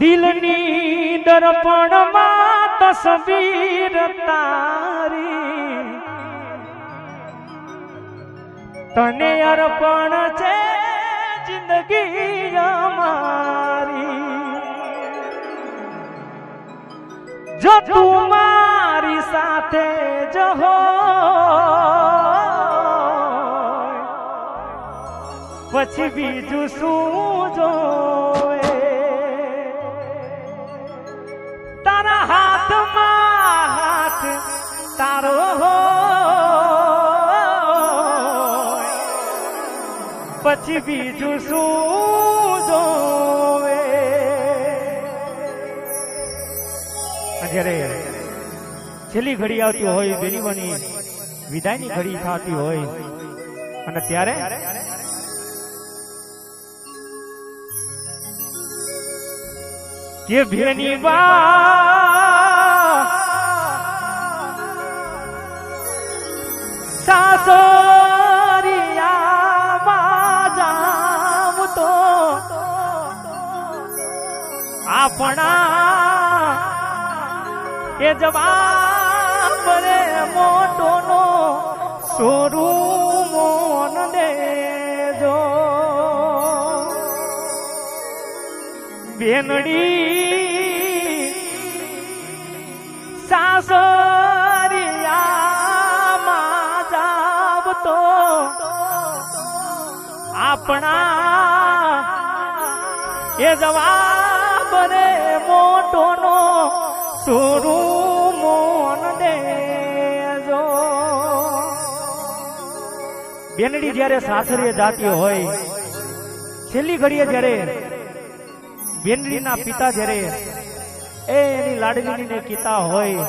દિલની દર્પણમાં તસવીર તારી તને અર્પણ છે જિંદગી અમારી જો તું મારી સાથે જ હોય પછી બીજું શું જોવે તારા હાથમાં હાથ તારો પછી બીજું શું જોવે જ્યારે છેલ્લી ઘડી આવતી હોય બેનીવાની વિદાયની ઘડી થતી હોય અને ત્યારે કે ભેની સાસરિયામાં જાવ તો આપણા એ જવાબ રે મોટો નો સોરું મોન દેજો બેનડી સાસરિયામાં જાવ તો આપણા એ જવાબ રે મોટો નો સોરું મોન દેજો બેનડી જ્યારે સાસરીએ જાતી હોય છેલ્લી ઘડીએ જ્યારે બેનડીના પિતા જ્યારે એની લાડલીને કીતા હોય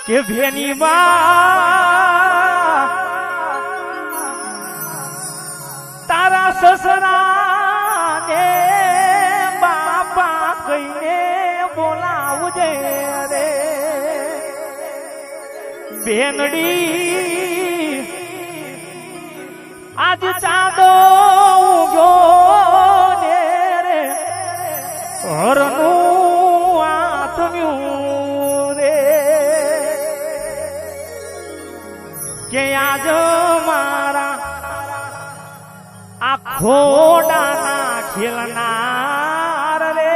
કે ભેની માં તારા સસરાને બાપા કહીને બોલાવજે રે બેનડી આજ ચાંદો ઉગ્યો ને રે હરનું આત્મ્યું રે કે આજ મારા આ ખોડાના ખેલનાર રે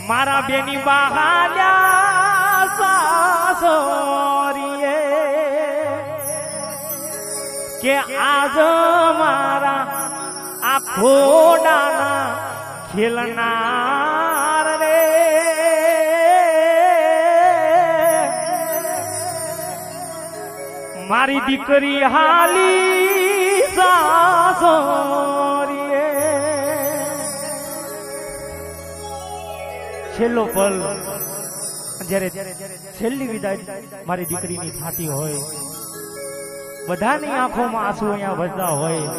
મારા બેની બહાલ્યા સાસરીએ કે આજ મારા આ ખોડાના ખેલનાર રે મારી દીકરી હાલી સાસરીએ છેલ્લો પલ જ્યારે છેલ્લી વિદાય મારી દીકરીની થતી હોય બધાની આંખોમાં આંસુ અહીંયા વજતા હોય